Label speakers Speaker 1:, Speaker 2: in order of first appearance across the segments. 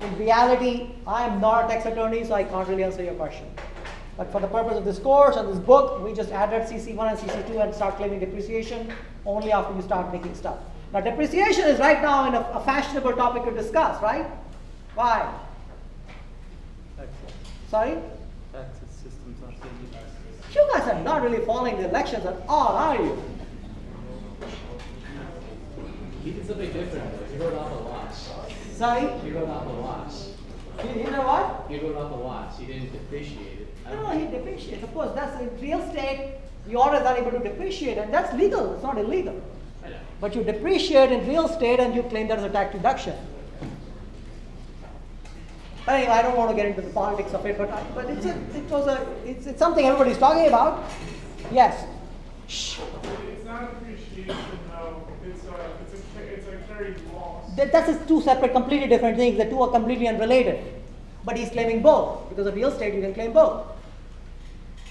Speaker 1: In reality, I am not a tax attorney, so I can't really answer your question. But for the purpose of this course and this book, we just added CC1 and CC2 and start claiming depreciation only after you start making stuff. Now, depreciation is right now in a fashionable topic to discuss, right? Why? Sorry?
Speaker 2: Taxes systems are changing.
Speaker 1: You guys are not really following the elections at all, are you?
Speaker 3: He did something different. He wrote off a watch.
Speaker 1: Sorry?
Speaker 3: He wrote off a watch.
Speaker 1: You know what?
Speaker 3: He wrote off a watch. He didn't depreciate it.
Speaker 1: No, he depreciates. Of course, that's in real estate. You always are able to depreciate, and that's legal. It's not illegal.
Speaker 3: I know.
Speaker 1: But you depreciate in real estate, and you claim that as a tax deduction. Anyway, I don't want to get into the politics of it, but it's something everybody's talking about. Yes. Shh.
Speaker 4: It's not appreciation, though. It's a carried loss.
Speaker 1: That's two separate, completely different things. The two are completely unrelated. But he's claiming both. Because of real estate, you can claim both.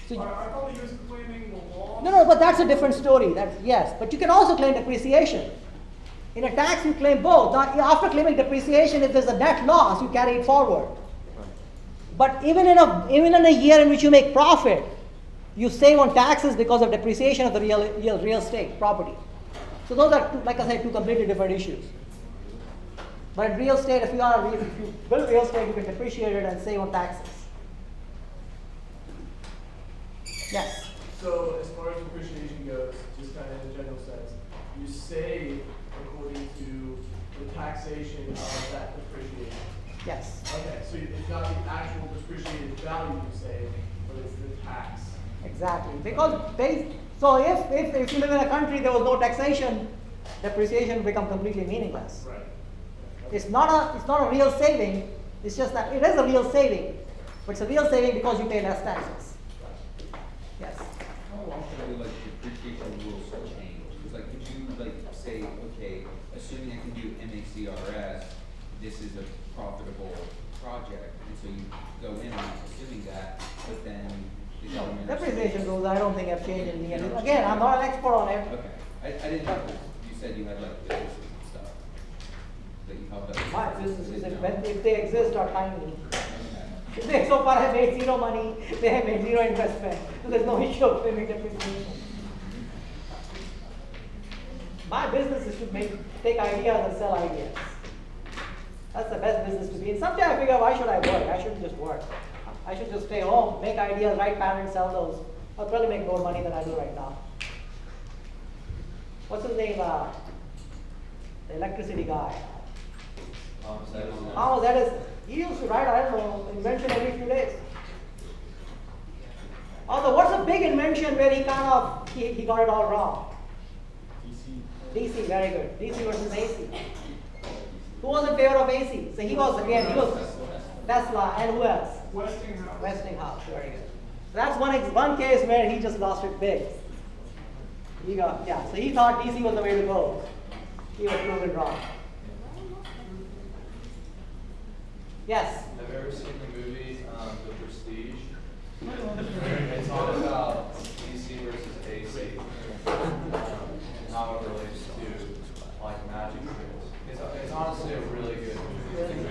Speaker 1: So,
Speaker 4: I thought he was claiming the loss.
Speaker 1: no, but that's a different story. That's yes. But you can also claim depreciation. In a tax, you claim both. Now, after claiming depreciation, if there's a net loss, you carry it forward. But even in a year in which you make profit, you save on taxes because of depreciation of the real estate property. So those are, like I said, two completely different issues. But in real estate, if you build real estate, you can depreciate it and save on taxes. Yes.
Speaker 5: So as far as depreciation goes, just kind of in a general sense, you save according to the taxation of that depreciation.
Speaker 1: Yes.
Speaker 5: Okay, so it's not the actual depreciated value you save, but it's the tax.
Speaker 1: Exactly. Because so if you live in a country there was no taxation, depreciation will become completely meaningless.
Speaker 5: Right.
Speaker 1: It's not a real saving. It's just that it is a real saving, but it's a real saving because you pay less taxes. Yes.
Speaker 6: How often do depreciation rules change? Because could you say, okay, assuming I can do MACRS, this is a profitable project, and so you go in on assuming that, but then the government.
Speaker 1: Depreciation rules I don't think have changed in the end. Again, I'm not an expert on it.
Speaker 6: Okay, I didn't know. You said you had businesses and stuff that you helped out.
Speaker 1: My businesses, if they exist, are tiny. If they so far have made zero money, they have made zero investment. So there's no issue of claiming depreciation. My business is to take ideas and sell ideas. That's the best business to be in. Someday I figure, why should I work? I shouldn't just work. I should just stay home, make ideas, write patents, sell those. I'll probably make more money than I do right now. What's his name? The electricity guy. Thomas Edison. He used to write, I don't know, invention every few days. Although, what's a big invention where he got it all wrong? DC, very good. DC versus AC. Who was in favor of AC? So he was Tesla, and who else?
Speaker 4: Westinghouse.
Speaker 1: Westinghouse, very good. So that's one case where he just lost it big. So he thought DC was the way to go. He was proven wrong. Yes?
Speaker 7: Have you ever seen the movie The Prestige? It's all about DC versus AC and how it relates to magic tricks. It's honestly a really good movie.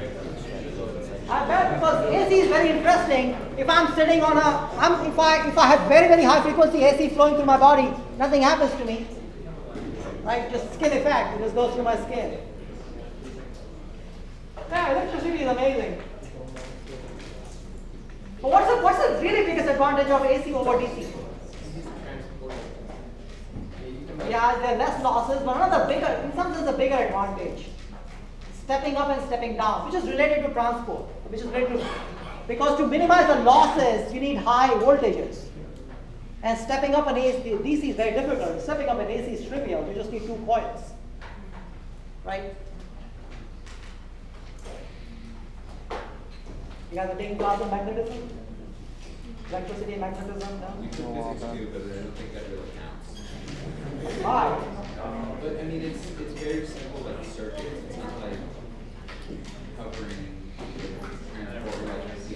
Speaker 1: I bet because AC is very interesting. If I'm sitting on if I have very, very high frequency AC flowing through my body, nothing happens to me. Right? Just skin effect. It just goes through my skin. Yeah, electricity is amazing. But what's the really biggest advantage of AC over DC? Yeah, there are less losses, but in some sense, a bigger advantage. Stepping up and stepping down, which is related to transport, because to minimize the losses, you need high voltages. And stepping up an AC, DC is very difficult. Stepping up an AC is trivial. You just need 2 coils, right? You guys are taking class on magnetism? Electricity and magnetism? No?
Speaker 6: We took physics too, but I don't think that really counts.
Speaker 1: Why?
Speaker 6: But I mean, it's very simple, like circuits. It's not like covering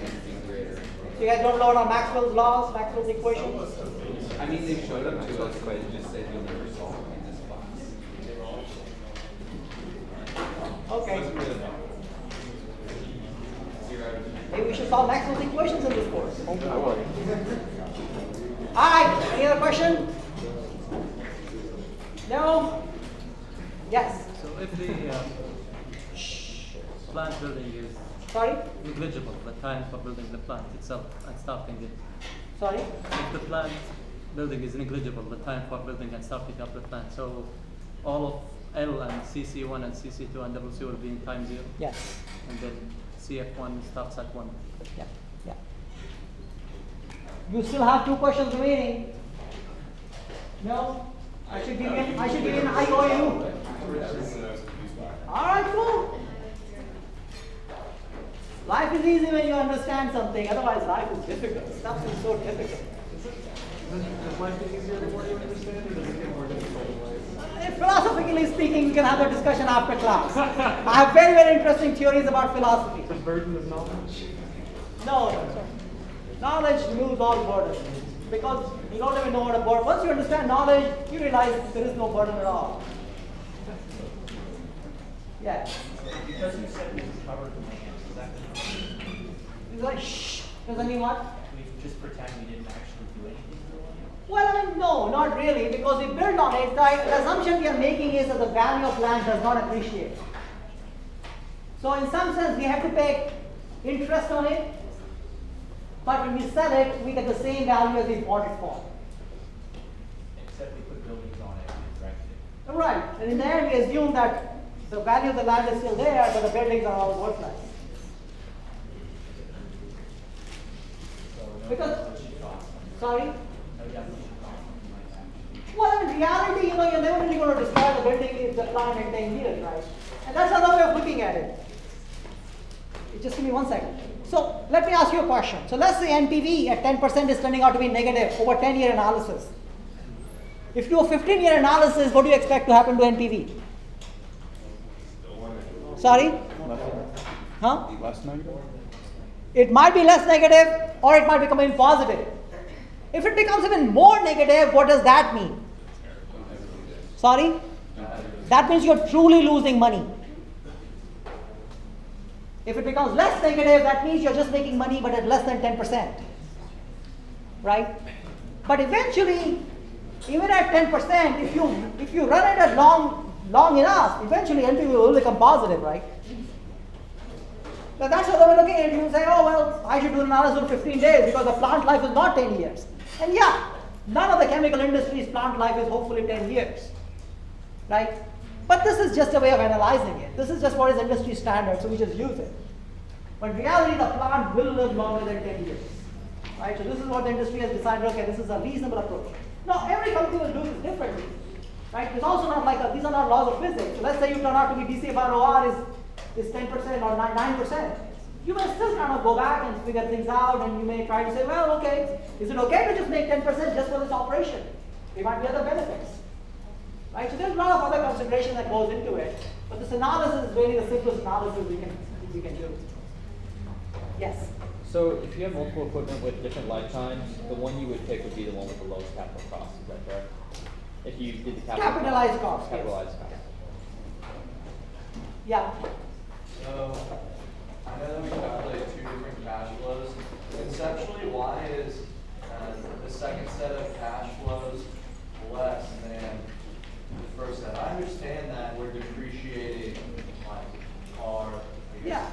Speaker 6: anything greater.
Speaker 1: So you guys don't learn on Maxwell's laws, Maxwell's equations?
Speaker 6: I mean, they showed them to us, but it just said you'll never solve them in this class.
Speaker 1: Okay. Maybe we should solve Maxwell's equations in this course. Alright, any other question? No? Yes.
Speaker 2: So if the plant building is
Speaker 1: Sorry?
Speaker 2: negligible, the time for building the plant itself and starting it.
Speaker 1: Sorry?
Speaker 2: If the plant building is negligible, the time for building and starting up the plant. So all of L and CC1 and CC2 and WC will be in time 0.
Speaker 1: Yes.
Speaker 2: And then CF1 starts at 1.
Speaker 1: Yeah. Yeah. You still have 2 questions remaining. No? I should give you an IOU. Alright, cool. Life is easy when you understand something, otherwise life is difficult. Stuff is so difficult.
Speaker 5: Does life get easier the more you understand, or does it get more difficult in life?
Speaker 1: Philosophically speaking, you can have a discussion after class. I have very, very interesting theories about philosophy.
Speaker 4: The burden of knowledge.
Speaker 1: No. Knowledge removes all burden. Because you don't even know what a burden. Once you understand knowledge, you realize there is no burden at all. Yeah.
Speaker 3: Because you said we covered the land, does that mean
Speaker 1: It's like, shh. Does that mean what?
Speaker 3: we just pretend we didn't actually do anything to the land?
Speaker 1: Well, I mean, no, not really, because we build on it. The assumption we are making is that the value of land does not appreciate. So in some sense, we have to pay interest on it, but when we sell it, we get the same value as we bought it for.
Speaker 3: Except we put buildings on it and directed it.
Speaker 1: Right, and in the end, we assume that the value of the land is still there, but the buildings are all worthless.
Speaker 3: So no
Speaker 1: Because-
Speaker 3: demolition costs.
Speaker 1: Sorry?
Speaker 3: No demolition costs, something like that.
Speaker 1: Well, in reality, you're never really going to destroy the building if the plant in 10 years, right? And that's another way of looking at it. Just give me 1 second. So let me ask you a question. So let's say NPV at 10% is turning out to be negative over 10-year analysis. If you do a 15-year analysis, what do you expect to happen to NPV? Sorry? Huh?
Speaker 8: Less negative?
Speaker 1: It might be less negative or it might become even positive. If it becomes even more negative, what does that mean? Sorry? That means you're truly losing money. If it becomes less negative, that means you're just making money but at less than 10%. Right? But eventually, even at 10%, if you run it at long enough, eventually NPV will become positive, right? Now that's how we're looking at it. You say, oh well, I should do an analysis of 15 days because the plant life is not 10 years. And yeah, none of the chemical industry's plant life is hopefully 10 years. Right? But this is just a way of analyzing it. This is just what is industry standard, so we just use it. But in reality, the plant will live longer than 10 years. Right? So this is what the industry has decided, okay, this is a reasonable approach. Now, every company will do this differently. Right? It's also not like, these are not laws of physics. So let's say you turn out to be DCF/OR is 10% or 9%. You may still kind of go back and figure things out, and you may try to say, well, okay, is it okay to just make 10% just for this operation? There might be other benefits. Right? So there's a lot of other consideration that goes into it. But this analysis is really the simplest analysis we can do. Yes?
Speaker 9: So if you have multiple equipment with different lifetimes, the one you would pick would be the one with the lowest capital cost, is that correct? If you did the
Speaker 1: Capitalized cost, yes.
Speaker 9: Capitalized cost.
Speaker 1: Yeah.
Speaker 7: So, I know that we calculate 2 different cash flows. Conceptually, why is the second set of cash flows less than the first set? I understand that we're depreciating like our, I guess,
Speaker 1: Yeah.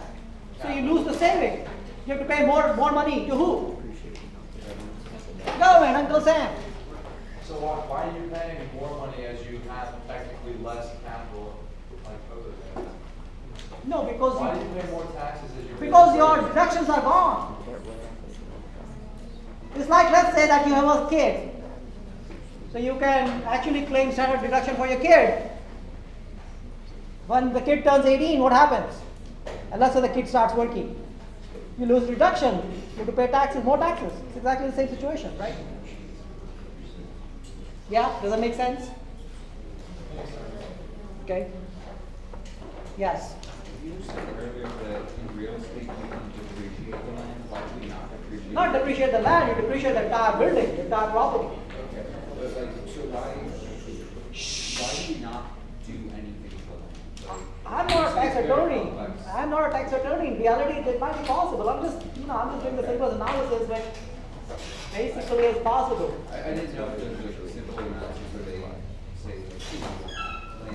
Speaker 1: So you
Speaker 7: capital.
Speaker 1: lose the saving. You have to pay more money to who? Government, Uncle Sam.
Speaker 7: So why are you paying more money as you have technically less capital like over there?
Speaker 1: No, because
Speaker 7: Why do you pay more taxes as you're
Speaker 1: because your deductions are gone. It's like, let's say that you have a kid. So you can actually claim standard deduction for your kid. When the kid turns 18, what happens? And let's say the kid starts working. You lose deduction. You have to pay taxes, more taxes. It's exactly the same situation, right? Yeah? Does that make sense? Okay. Yes.
Speaker 6: You said earlier that in real estate you can depreciate the land, why do we not depreciate?
Speaker 1: Not depreciate the land, you depreciate the entire building, the entire property.
Speaker 6: Okay, but like, so why do we not do anything to the land? Like,
Speaker 1: I'm not a tax
Speaker 6: It's very
Speaker 1: attorney.
Speaker 6: complex.
Speaker 1: I'm not a tax attorney. In reality, it might be possible. I'm just doing the simple analysis, but basically it's possible.
Speaker 6: I didn't know if there was like a simple analysis where they say, like, you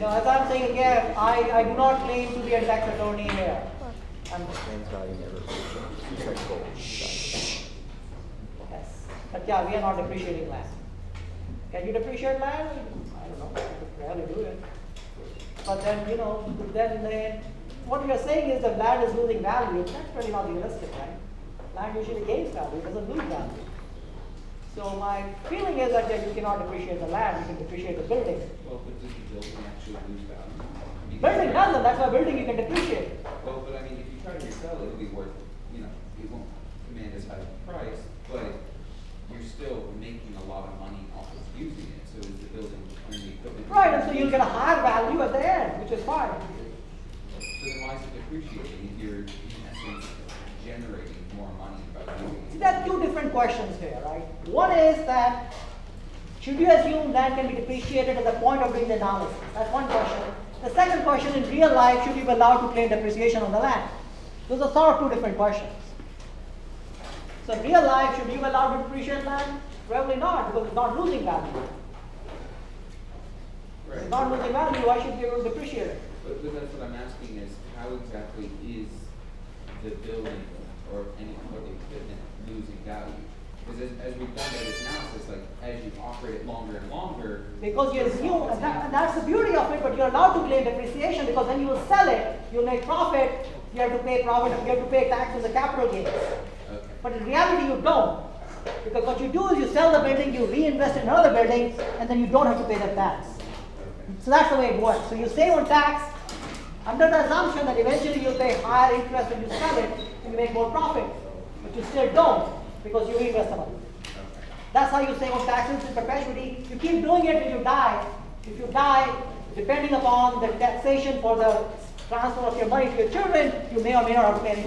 Speaker 6: know,
Speaker 1: No, as I'm saying again, I do not claim to be a tax attorney here. Yes, but yeah, we are not depreciating land. Can you depreciate land? I don't know. We rarely do it. But then, then what we are saying is that land is losing value. That's really not realistic, right? Land usually gains value, it doesn't lose value. So my feeling is that you cannot depreciate the land, you can depreciate the building.
Speaker 6: well, but does the building actually lose value? Because-
Speaker 1: Building doesn't, that's why building you can depreciate.
Speaker 6: Well, but I mean, if you try to resell it, it'll be worth, it won't command as high a price, but you're still making a lot of money off of using it, so is the building and the equipment.
Speaker 1: Right, and so you'll get a higher value at the end, which is fine.
Speaker 6: So then why is it depreciating if you're in essence generating more money by using
Speaker 1: See,
Speaker 6: it?
Speaker 1: there are two different questions here, right? One is that, should you assume land can be depreciated at the point of doing the analysis? That's one question. The second question, in real life, should you be allowed to claim depreciation on the land? Those are sort of two different questions. So in real life, should you be allowed to depreciate land? Probably not, because it's not losing value. If it's not losing value, why should you be able to depreciate it?
Speaker 6: But that's what I'm asking is, how exactly is the building or any of the equipment losing value? Because as we've done by this analysis, like, as you operate it longer and longer.
Speaker 1: Because you assume, and that's the beauty of it, but you're allowed to claim depreciation because then you will sell it, you'll make profit, you have to pay profit, you have to pay tax on the capital gains.
Speaker 6: Okay.
Speaker 1: But in reality, you don't. Because what you do is you sell the building, you reinvest in another building, and then you don't have to pay the tax. So that's the way it works. So you save on tax under the assumption that eventually you'll pay higher interest when you sell it and you make more profit. But you still don't because you reinvest the money. That's how you save on taxes in perpetuity. You keep doing it till you die. If you die, depending upon the taxation for the transfer of your money to your children, you may or may not have to pay any